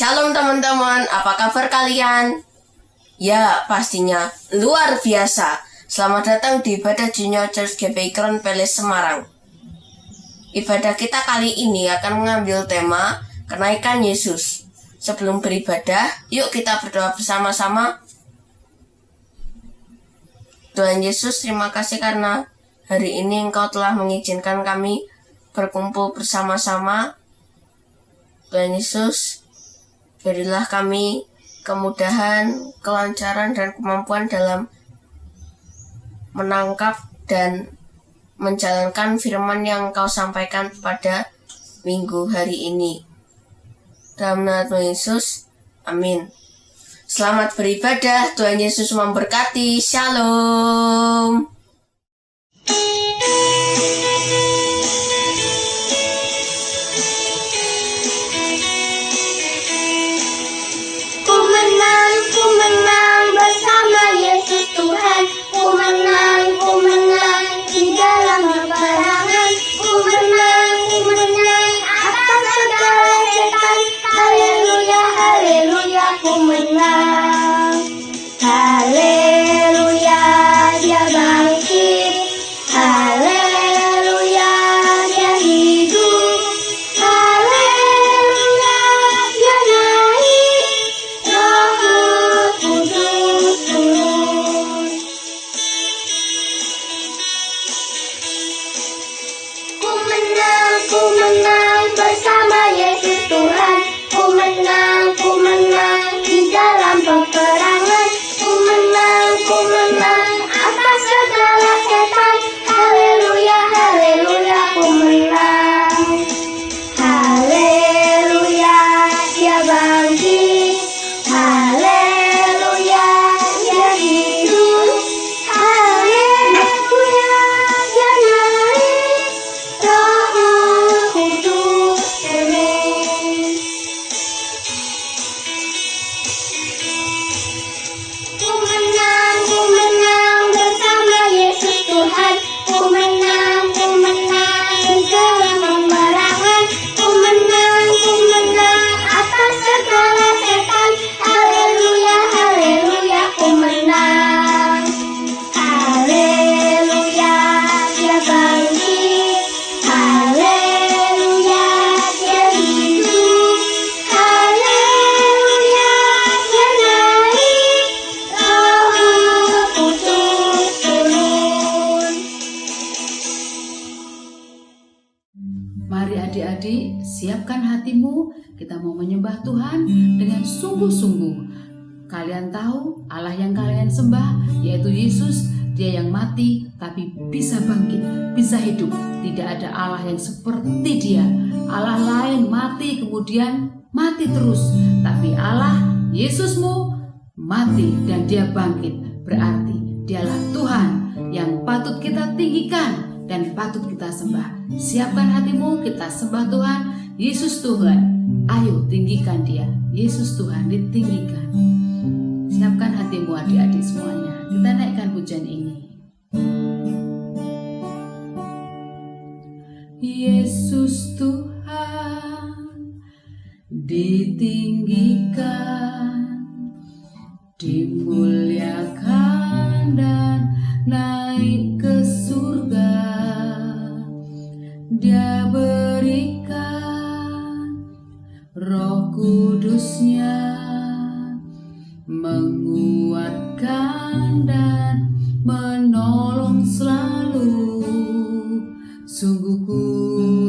Shalom teman-teman, apa kabar kalian? Ya, pastinya luar biasa. Selamat datang di ibadah Junior Church GPI Crown Palace Semarang. Ibadah kita kali ini akan mengambil tema kenaikan Yesus. Sebelum beribadah, yuk kita berdoa bersama-sama. Tuhan Yesus, terima kasih karena hari ini Engkau telah mengizinkan kami berkumpul bersama-sama. Tuhan Yesus, berilah kami kemudahan, kelancaran, dan kemampuan dalam menangkap dan menjalankan firman yang Engkau sampaikan pada minggu hari ini. Dalam nama Tuhan Yesus, amin. Selamat beribadah, Tuhan Yesus memberkati. Shalom. Ku menang bersama Yesus Tuhan. Ku menang di dalam peperangan. Ku menang atas segala setan. Haleluya, haleluya, ku menang. Haleluya, dia bangkit. Haleluya, dia hidup. Haleluya, dia naik. Roh Kudus turun. Ku menang bersama Yesus Tuhan. Ku menang di dalam peperangan. Ku menang atas segala setan. Haleluya, haleluya, ku menang. Haleluya, dia bangkit. Haleluya, dia hidup. Haleluya, dia naik. Roh Kudus turun. Ku menang bersama Yesus Tuhan. Ku menang di dalam peperangan. Ku menang atas segala setan. Haleluya, haleluya, ku menang. Haleluya, dia bangkit. Haleluya, dia hidup. Haleluya, dia naik. Roh Kudus turun. Mari adik-adik, siapkan hatimu, kita mau menyembah Tuhan dengan sungguh-sungguh. Kalian tahu Allah yang kalian sembah yaitu Yesus, dia yang mati tapi bisa bangkit, bisa hidup. Tidak ada Allah yang seperti dia. Allah lain mati kemudian mati terus, tapi Allah Yesusmu mati dan dia bangkit. Berarti dialah Tuhan yang patut kita tinggikan dan patut kita sembah. Siapkan hatimu, kita sembah Tuhan. Yesus Tuhan, ayo tinggikan dia. Yesus Tuhan ditinggikan. Siapkan hatimu adik-adik semuanya. Kita naikkan pujian ini. Yesus Tuhan ditinggikan, dimuliakan dan naik ke surga. Dia berikan Roh Kudusnya, menguatkan dan menolong selalu. Sungguh ku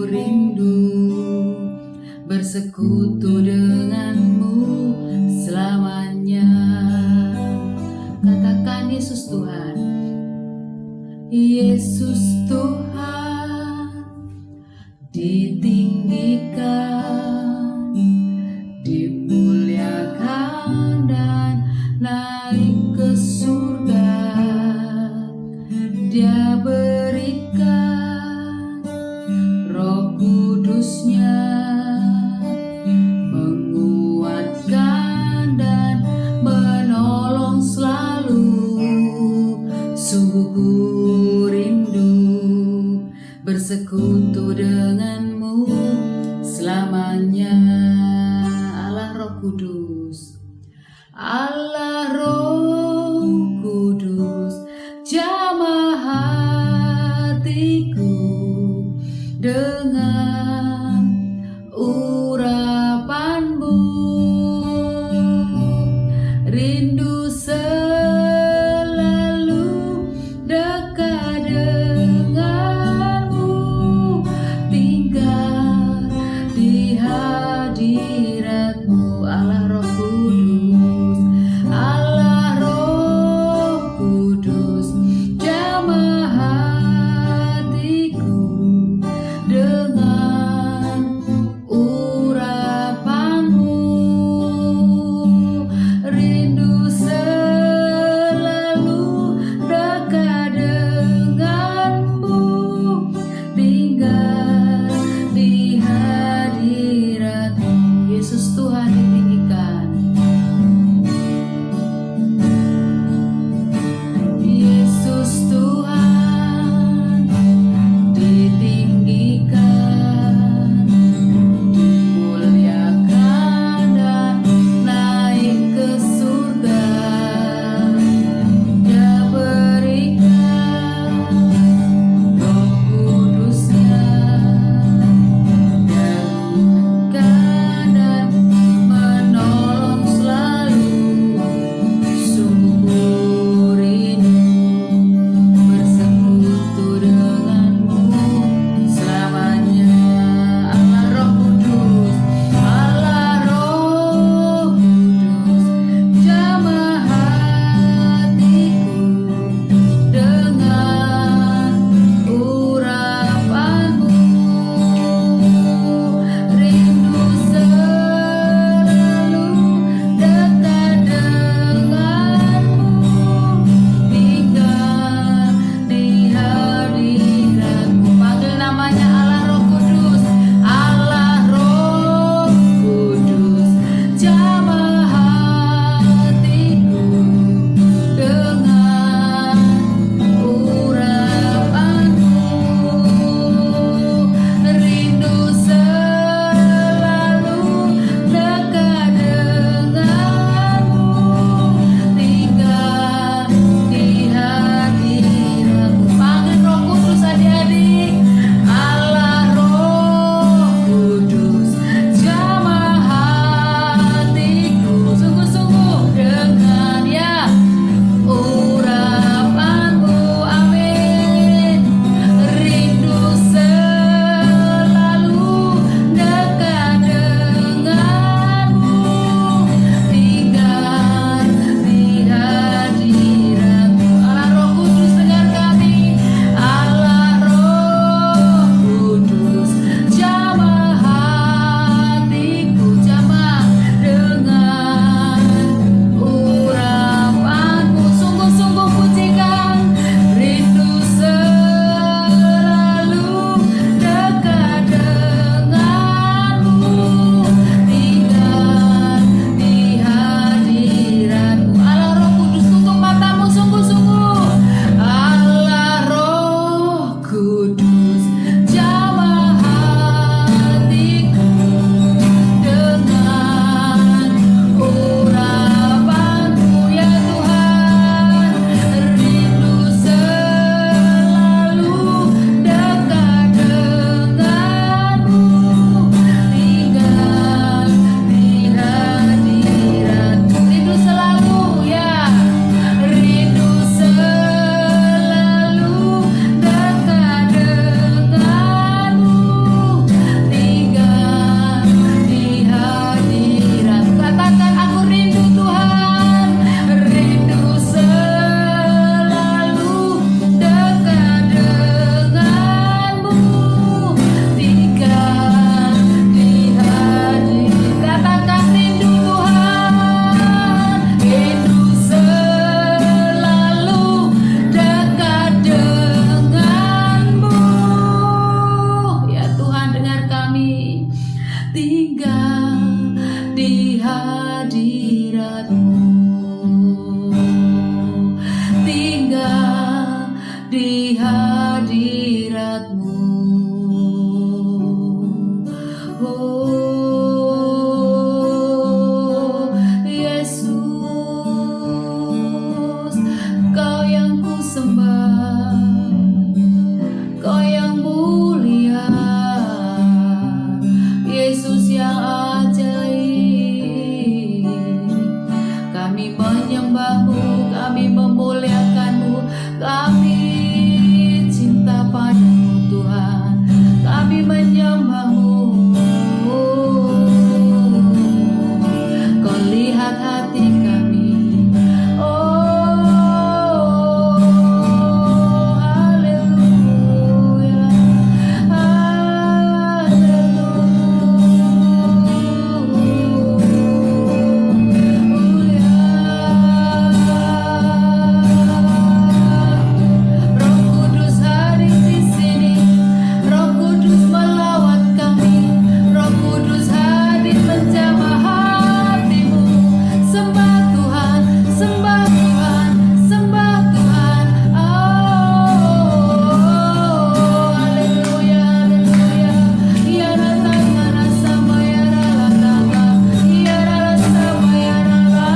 rindu bersekutu denganmu selamanya. Katakan Yesus Tuhan. Yesus Tuhan ditinggikan, dimuliakan dan naik ke surga. Dia berikan Roh Kudusnya, menguatkan dan menolong selalu. Sungguh ku rindu bersekutu denganmu selamanya. Allah Roh di hadirat-Mu. Oh Yesus, Kau yang ku sembah, Kau yang mulia, Yesus yang ajaib. Kami menyembah-Mu, kami memuliakan-Mu, kami cinta padamu Tuhan, kami menyembah-Mu. Kau lihat hati kami. Oh haleluya, haleluya. Roh Kudus hadir di sini, Roh Kudus melawat kami, Roh Kudus hadir menjamah hatimu. Sembah Tuhan, sembah Tuhan, sembah Tuhan. Oh haleluya, haleluya. Ya rata ya rasa ya rata, ya rasa ya rata.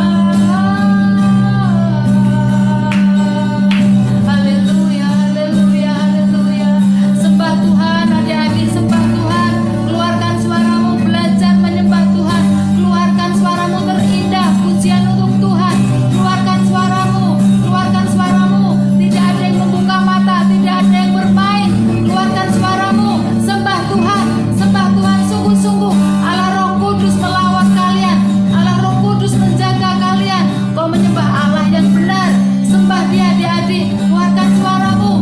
Haleluya, haleluya, haleluya. Sembah Tuhan, adik-adik, sembah Tuhan. Keluarkan suaramu, belajar menyembah Tuhan. Keluarkan suaramu terindah, pujian untuk Tuhan. Keluarkan suaramu, keluarkan suaramu. Tidak ada yang membuka mata, tidak ada yang bermain. Keluarkan suaramu, sembah Tuhan, sembah Tuhan sungguh-sungguh. Allah Roh Kudus melawat kalian, Allah Roh Kudus menjaga kalian. Kau menyembah Allah yang benar, sembah Dia adik-adik. Keluarkan suaramu,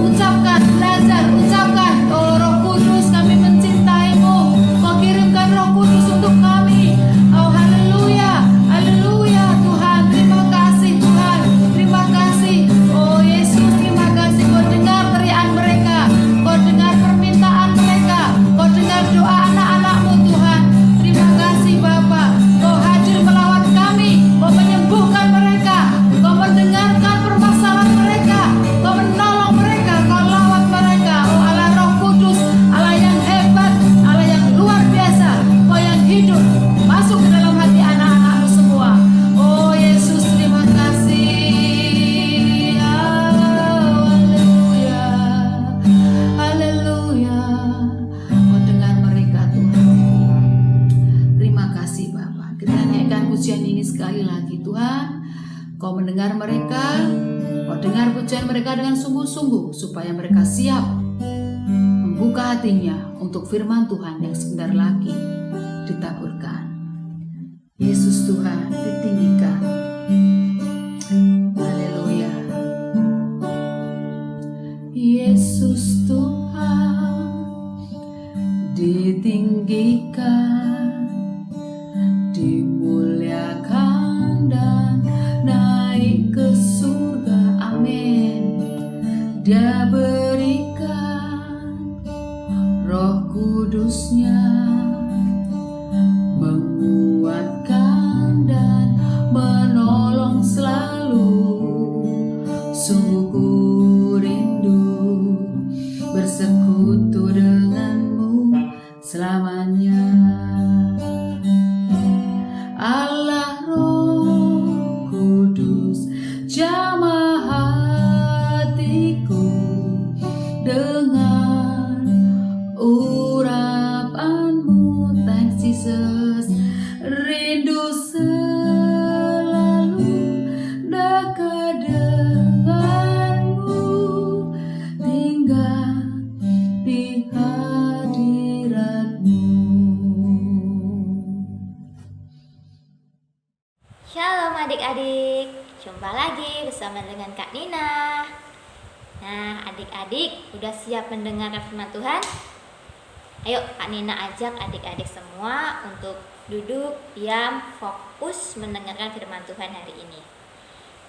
ucapkan, belajar, ucapkan. Oh Roh Kudus, kami mencintaimu. Kau kirimkan Roh Kudus untuk kami. Oh haleluya, haleluya Tuhan. Terima kasih Tuhan, terima kasih. Oh Yesus, terima kasih. Kau dengar teriakan mereka, Kau dengar permintaan mereka, Kau dengar doa anak-anak-Mu Tuhan. Terima kasih Bapa. Kau hadir melawat kami, Kau menyembuhkan mereka, Kau mendengarkan permasalahan mereka, Kau menolong mereka, Kau lawat mereka. Oh Allah Roh Kudus, Allah yang hebat, Allah yang luar biasa, Kau yang hidup, masuk ke dalam hati anak-anak-Mu semua. Oh Yesus, terima kasih. Haleluya, haleluya. Kau dengar mereka Tuhan. Terima kasih Bapa. Kita naikkan pujian ini sekali lagi Tuhan. Kau mendengar mereka, Kau dengar pujian mereka dengan sungguh-sungguh, supaya mereka siap membuka hatinya untuk firman Tuhan yang sebentar lagi ditaburkan. Yesus Tuhan ditinggikan. Haleluya. Yesus Tuhan ditinggikan, dimuliakan dan naik ke surga. Amin. Dia berikan Roh Kudusnya, menguatkan dan menolong selalu. Sungguh ku rindu bersekutu denganmu selamanya. Allah Roh Kudus, jamah hatiku dengan urapanmu. Thanks Jesus. Rindu selalu dekat denganmu, tinggal di hadirat-Mu. Shalom adik-adik, jumpa lagi bersama dengan Kak Nina. Nah adik-adik udah siap mendengarkan firman Tuhan? Ayo Kak Nina ajak adik-adik semua untuk duduk, diam, fokus mendengarkan firman Tuhan hari ini.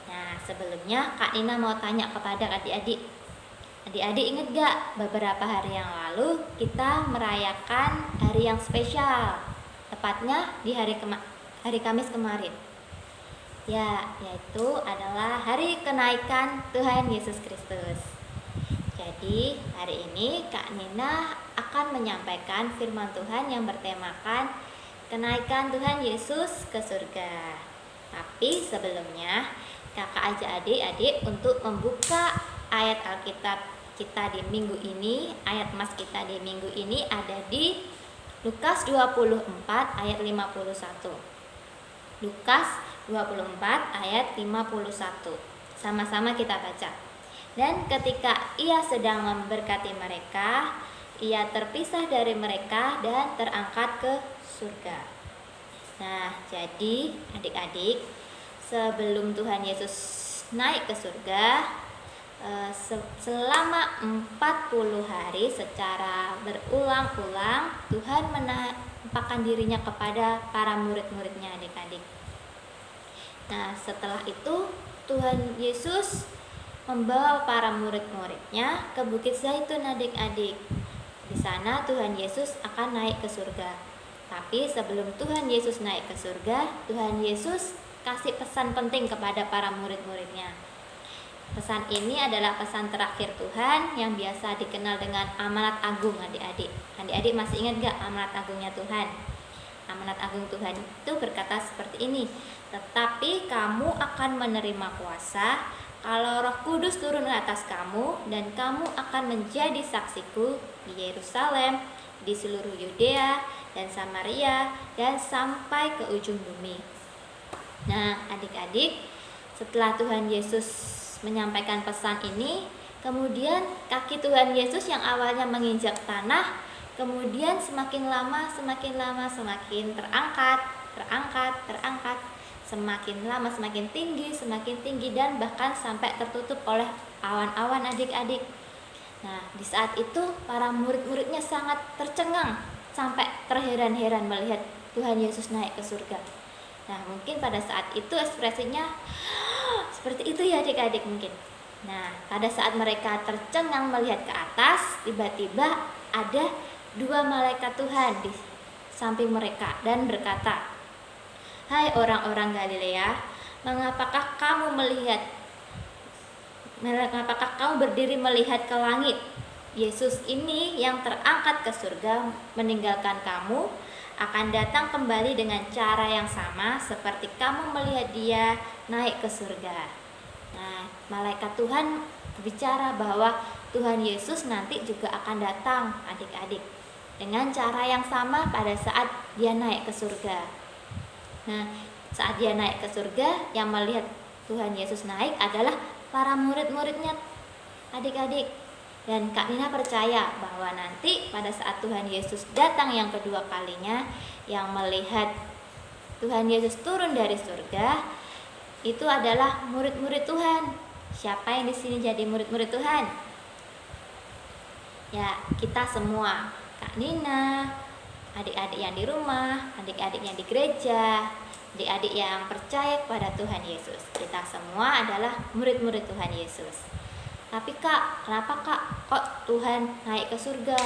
Nah sebelumnya Kak Nina mau tanya kepada adik-adik. Adik-adik ingat gak beberapa hari yang lalu kita merayakan hari yang spesial, tepatnya di hari Kamis kemarin. Ya, yaitu adalah hari kenaikan Tuhan Yesus Kristus. Jadi hari ini Kak Nina akan menyampaikan firman Tuhan yang bertemakan kenaikan Tuhan Yesus ke surga. Tapi sebelumnya kakak ajak adik-adik untuk membuka ayat Alkitab kita di minggu ini. Ayat mas kita di minggu ini ada di Lukas 24 ayat 51. Lukas 24 ayat 51. Sama-sama kita baca. Dan ketika ia sedang memberkati mereka, ia terpisah dari mereka dan terangkat ke surga. Nah, jadi adik-adik, sebelum Tuhan Yesus naik ke surga, selama 40 hari secara berulang-ulang Tuhan menampakkan dirinya kepada para murid-muridnya, adik-adik. Nah, setelah itu Tuhan Yesus membawa para murid-muridnya ke Bukit Zaitun, adik-adik. Di sana Tuhan Yesus akan naik ke surga. Tapi sebelum Tuhan Yesus naik ke surga, Tuhan Yesus kasih pesan penting kepada para murid-muridnya. Pesan ini adalah pesan terakhir Tuhan yang biasa dikenal dengan amanat agung, adik-adik. Adik-adik masih ingat gak amanat agungnya Tuhan? Amanat agung Tuhan itu berkata seperti ini, tetapi kamu akan menerima kuasa kalau Roh Kudus turun ke atas kamu, dan kamu akan menjadi saksiku di Yerusalem, di seluruh Yudea dan Samaria, dan sampai ke ujung bumi. Nah, adik-adik, setelah Tuhan Yesus menyampaikan pesan ini, kemudian kaki Tuhan Yesus yang awalnya menginjak tanah, kemudian semakin lama semakin terangkat, semakin lama semakin tinggi dan bahkan sampai tertutup oleh awan-awan, adik-adik. Nah, di saat itu para murid-muridnya sangat tercengang sampai terheran-heran melihat Tuhan Yesus naik ke surga. Nah, mungkin pada saat itu ekspresinya seperti itu ya, adik-adik mungkin. Nah, pada saat mereka tercengang melihat ke atas, tiba-tiba ada dua malaikat Tuhan di samping mereka dan berkata, "Hai orang-orang Galilea, mengapakah kamu berdiri melihat ke langit? Yesus ini yang terangkat ke surga meninggalkan kamu, akan datang kembali dengan cara yang sama seperti kamu melihat dia naik ke surga." Nah, malaikat Tuhan bicara bahwa Tuhan Yesus nanti juga akan datang, adik-adik, dengan cara yang sama pada saat dia naik ke surga. Nah, saat dia naik ke surga, yang melihat Tuhan Yesus naik adalah para murid-muridnya, adik-adik. Dan Kak Nina percaya bahwa nanti pada saat Tuhan Yesus datang yang kedua kalinya, yang melihat Tuhan Yesus turun dari surga, itu adalah murid-murid Tuhan. Siapa yang di sini jadi murid-murid Tuhan? Ya, kita semua. Kak Nina, adik-adik yang di rumah, adik-adik yang di gereja, adik-adik yang percaya kepada Tuhan Yesus. Kita semua adalah murid-murid Tuhan Yesus. Tapi Kak, kenapa Kak kok Tuhan naik ke surga?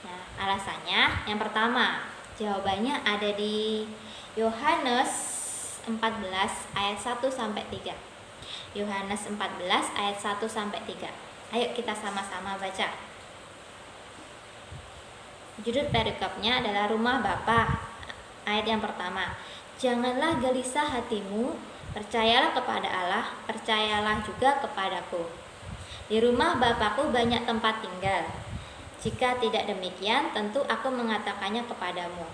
Nah, alasannya yang pertama, jawabannya ada di Yohanes 14 ayat 1 sampai 3. Yohanes 14 ayat 1 sampai 3. Ayo kita sama-sama baca. Judul perikopnya adalah Rumah Bapa. Ayat yang pertama, "Janganlah gelisah hatimu, percayalah kepada Allah, percayalah juga kepadaku. Di rumah Bapakku banyak tempat tinggal. Jika tidak demikian, tentu aku mengatakannya kepadamu.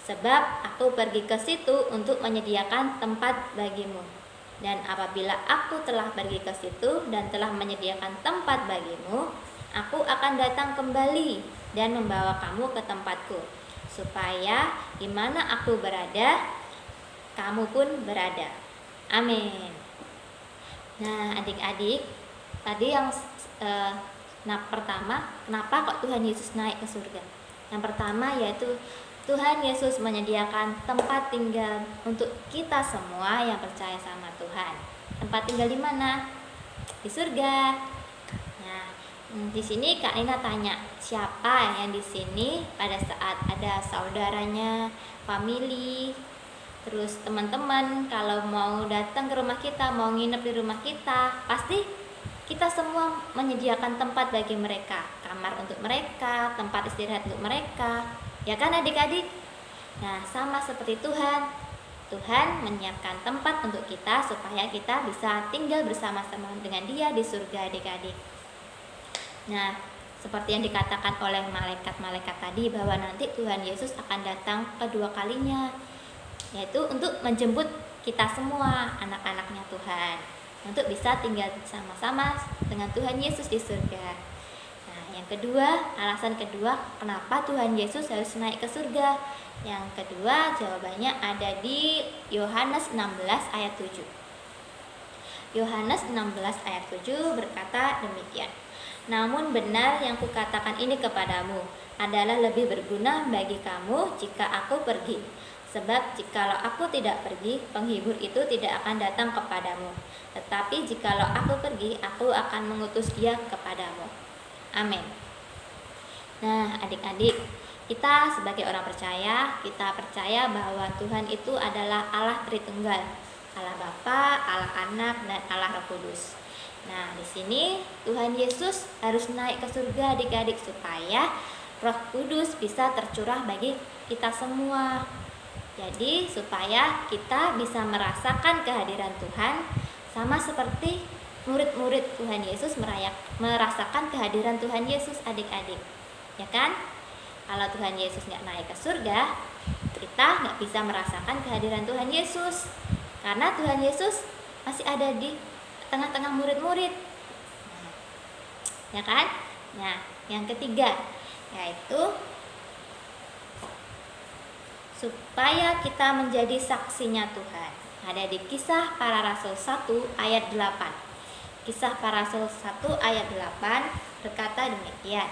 Sebab aku pergi ke situ untuk menyediakan tempat bagimu. Dan apabila aku telah pergi ke situ dan telah menyediakan tempat bagimu, aku akan datang kembali dan membawa kamu ke tempatku, supaya di mana aku berada, kamu pun berada." Amin. Nah, adik-adik, tadi yang pertama, kenapa kok Tuhan Yesus naik ke surga? Yang pertama yaitu Tuhan Yesus menyediakan tempat tinggal untuk kita semua yang percaya sama Tuhan. Tempat tinggal di mana? Di surga. Nah, di sini Kak Nina tanya, siapa yang di sini pada saat ada saudaranya, family, terus teman-teman kalau mau datang ke rumah kita, mau nginep di rumah kita, pasti kita semua menyediakan tempat bagi mereka, kamar untuk mereka, tempat istirahat untuk mereka, ya kan adik-adik? Nah, sama seperti Tuhan. Tuhan menyiapkan tempat untuk kita supaya kita bisa tinggal bersama-sama dengan Dia di surga, adik-adik. Nah, seperti yang dikatakan oleh malaikat-malaikat tadi, bahwa nanti Tuhan Yesus akan datang kedua kalinya, yaitu untuk menjemput kita semua, anak-anaknya Tuhan, untuk bisa tinggal bersama-sama dengan Tuhan Yesus di surga. Nah, yang kedua, alasan kedua kenapa Tuhan Yesus harus naik ke surga. Yang kedua, jawabannya ada di Yohanes 16 ayat 7. Yohanes 16 ayat 7 berkata demikian. Namun benar yang kukatakan ini kepadamu adalah lebih berguna bagi kamu jika aku pergi. Sebab jikalau aku tidak pergi, penghibur itu tidak akan datang kepadamu. Tetapi jikalau aku pergi, aku akan mengutus Dia kepadamu. Amin. Nah, adik-adik, kita sebagai orang percaya, kita percaya bahwa Tuhan itu adalah Allah Tritunggal, Allah Bapa, Allah Anak, dan Allah Roh Kudus. Nah, di sini Tuhan Yesus harus naik ke surga, adik-adik, supaya Roh Kudus bisa tercurah bagi kita semua. Jadi, supaya kita bisa merasakan kehadiran Tuhan, sama seperti murid-murid Tuhan Yesus merasakan kehadiran Tuhan Yesus, adik-adik, ya kan? Kalau Tuhan Yesus nggak naik ke surga, kita nggak bisa merasakan kehadiran Tuhan Yesus, karena Tuhan Yesus masih ada di tengah-tengah murid-murid, ya kan? Nah, yang ketiga yaitu supaya kita menjadi saksinya Tuhan. Ada di Kisah Para Rasul 1 ayat 8. Kisah Para Rasul 1 ayat 8 berkata demikian.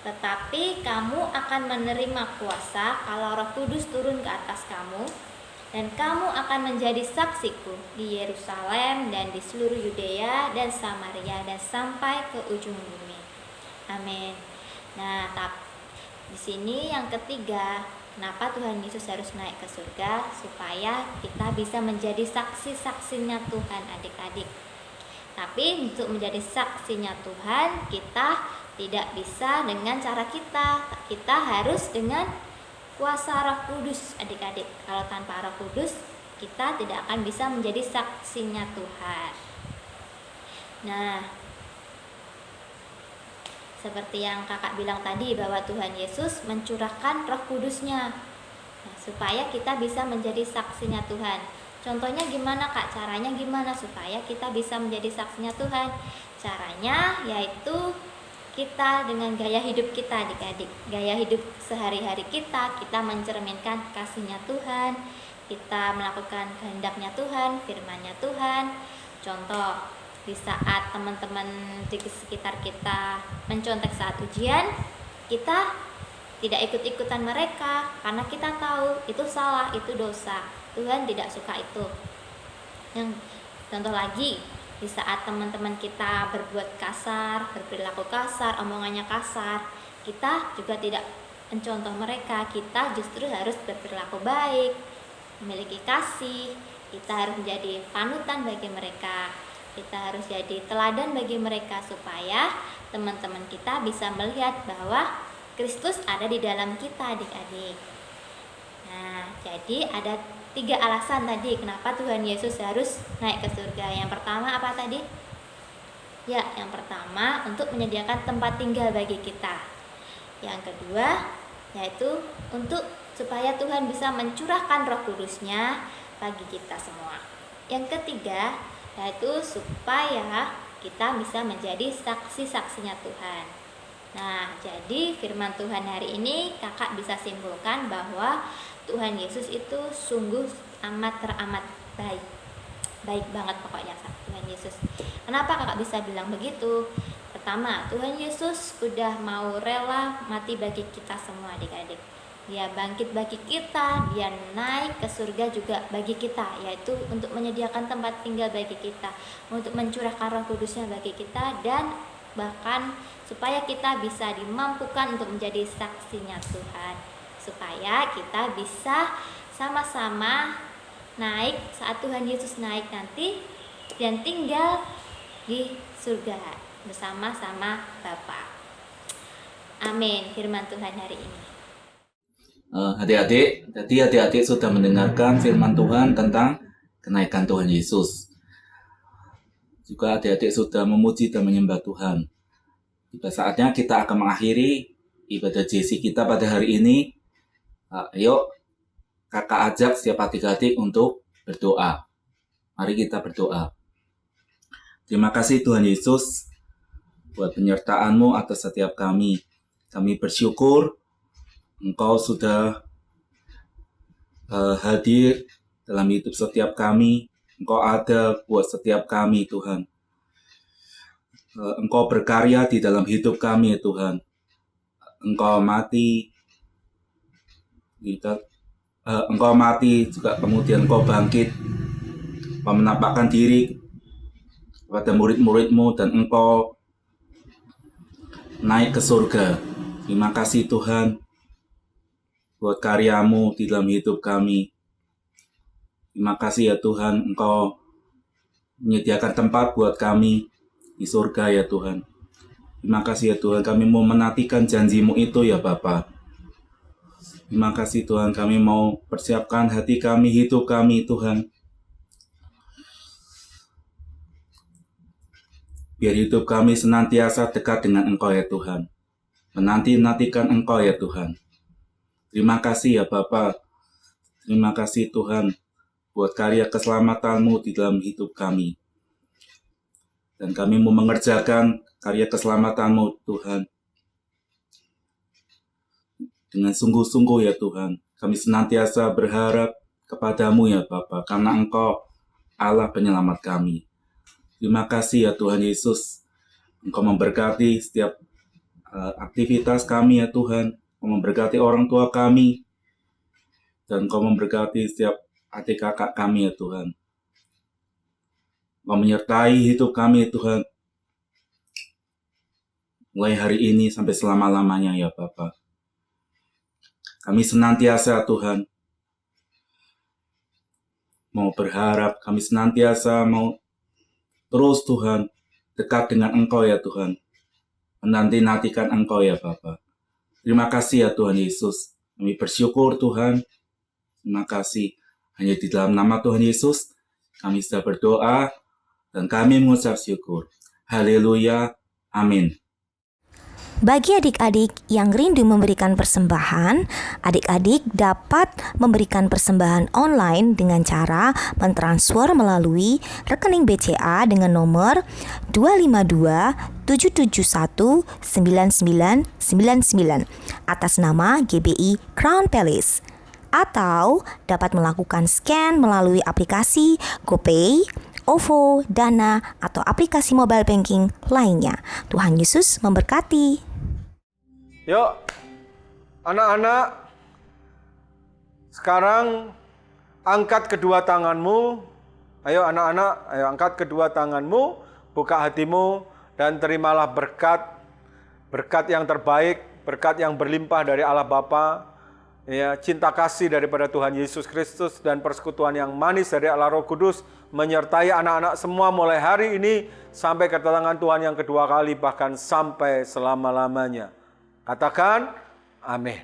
Tetapi kamu akan menerima kuasa kalau Roh Kudus turun ke atas kamu, dan kamu akan menjadi saksiku di Yerusalem dan di seluruh Yudea dan Samaria dan sampai ke ujung bumi. Amin. Nah, di sini yang ketiga, kenapa Tuhan Yesus harus naik ke surga? Supaya kita bisa menjadi saksi-saksinya Tuhan, adik-adik. Tapi untuk menjadi saksinya Tuhan, kita tidak bisa dengan cara kita. Kita harus dengan kuasa Roh Kudus, adik-adik. Kalau tanpa Roh Kudus, kita tidak akan bisa menjadi saksinya Tuhan. Nah, seperti yang kakak bilang tadi, bahwa Tuhan Yesus mencurahkan Roh Kudus-Nya, nah, supaya kita bisa menjadi saksinya Tuhan. Contohnya gimana kak? Caranya gimana supaya kita bisa menjadi saksinya Tuhan? Caranya yaitu kita dengan gaya hidup kita, adik-adik. Gaya hidup sehari-hari kita mencerminkan kasihnya Tuhan, kita melakukan kehendaknya Tuhan, firman-Nya Tuhan. Contoh, di saat teman-teman di sekitar kita mencontek saat ujian, kita tidak ikut-ikutan mereka karena kita tahu itu salah, itu dosa. Tuhan tidak suka itu. Yang contoh lagi, di saat teman-teman kita berbuat kasar, berperilaku kasar, omongannya kasar, kita juga tidak mencontoh mereka. Kita justru harus berperilaku baik, memiliki kasih. Kita harus menjadi panutan bagi mereka. Kita harus jadi teladan bagi mereka supaya teman-teman kita bisa melihat bahwa Kristus ada di dalam kita, adik-adik. Nah, jadi ada 3 alasan tadi kenapa Tuhan Yesus harus naik ke surga. Yang pertama apa tadi? Ya, yang pertama untuk menyediakan tempat tinggal bagi kita. Yang kedua yaitu untuk supaya Tuhan bisa mencurahkan Roh Kudus-Nya bagi kita semua. Yang ketiga yaitu supaya kita bisa menjadi saksi-saksinya Tuhan. Nah, jadi firman Tuhan hari ini kakak bisa simpulkan bahwa Tuhan Yesus itu sungguh teramat baik. Baik banget pokoknya Tuhan Yesus. Kenapa kakak bisa bilang begitu? Pertama, Tuhan Yesus udah mau rela mati bagi kita semua, adik-adik. Dia bangkit bagi kita, dia naik ke surga juga bagi kita, yaitu untuk menyediakan tempat tinggal bagi kita, untuk mencurahkan Roh Kudus-Nya bagi kita, dan bahkan supaya kita bisa dimampukan untuk menjadi saksinya Tuhan, supaya kita bisa sama-sama naik saat Tuhan Yesus naik nanti dan tinggal di surga bersama-sama Bapa. Amin. Firman Tuhan hari ini. Adik-adik sudah mendengarkan firman Tuhan tentang kenaikan Tuhan Yesus. Juga adik-adik sudah memuji dan menyembah Tuhan. Tiba saatnya kita akan mengakhiri ibadah JC kita pada hari ini. Ayo kakak ajak setiap adik-adik untuk berdoa. Mari kita berdoa. Terima kasih Tuhan Yesus buat penyertaan-Mu atas setiap kami. Kami bersyukur Engkau sudah hadir dalam hidup setiap kami. Engkau ada buat setiap kami, Tuhan. Engkau berkarya di dalam hidup kami, ya Tuhan. Engkau mati, Engkau mati juga kemudian Engkau bangkit, menampakkan diri kepada murid-murid-Mu dan Engkau naik ke surga. Terima kasih Tuhan buat karya-Mu di dalam hidup kami. Terima kasih ya Tuhan, Engkau menyediakan tempat buat kami di surga ya Tuhan. Terima kasih ya Tuhan, kami mau menantikan janji-Mu itu ya Bapa. Terima kasih Tuhan, kami mau persiapkan hati kami, hidup kami Tuhan. Biar hidup kami senantiasa dekat dengan Engkau ya Tuhan. Menanti-nantikan Engkau ya Tuhan. Terima kasih ya Bapa. Terima kasih Tuhan buat karya keselamatan-Mu di dalam hidup kami. Dan kami mau mengerjakan karya keselamatan-Mu Tuhan. Dengan sungguh-sungguh ya Tuhan. Kami senantiasa berharap kepada-Mu ya Bapa. Karena Engkau Allah penyelamat kami. Terima kasih ya Tuhan Yesus. Engkau memberkati setiap aktivitas kami ya Tuhan. Engkau memberkati orang tua kami. Dan Engkau memberkati setiap adik kakak kami ya Tuhan. Engkau menyertai hidup kami ya Tuhan. Mulai hari ini sampai selama-lamanya ya Bapa. Kami senantiasa Tuhan mau berharap. Kami senantiasa mau terus Tuhan dekat dengan Engkau ya Tuhan. Menanti-nantikan Engkau ya Bapa. Terima kasih ya Tuhan Yesus. Kami bersyukur Tuhan. Terima kasih. Hanya di dalam nama Tuhan Yesus kami sudah berdoa dan kami mengucap syukur. Haleluya. Amin. Bagi adik-adik yang rindu memberikan persembahan, adik-adik dapat memberikan persembahan online dengan cara mentransfer melalui rekening BCA dengan nomor 252-771-9999 atas nama GBI Crown Palace. Atau dapat melakukan scan melalui aplikasi GoPay, OVO, Dana, atau aplikasi mobile banking lainnya. Tuhan Yesus memberkati. Yuk, anak-anak, sekarang angkat kedua tanganmu. Ayo anak-anak, ayo angkat kedua tanganmu, buka hatimu, dan terimalah berkat yang terbaik, berkat yang berlimpah dari Allah Bapa, ya, cinta kasih daripada Tuhan Yesus Kristus, dan persekutuan yang manis dari Allah Roh Kudus menyertai anak-anak semua mulai hari ini sampai kedatangan Tuhan yang kedua kali, bahkan sampai selama-lamanya. Katakan, amin.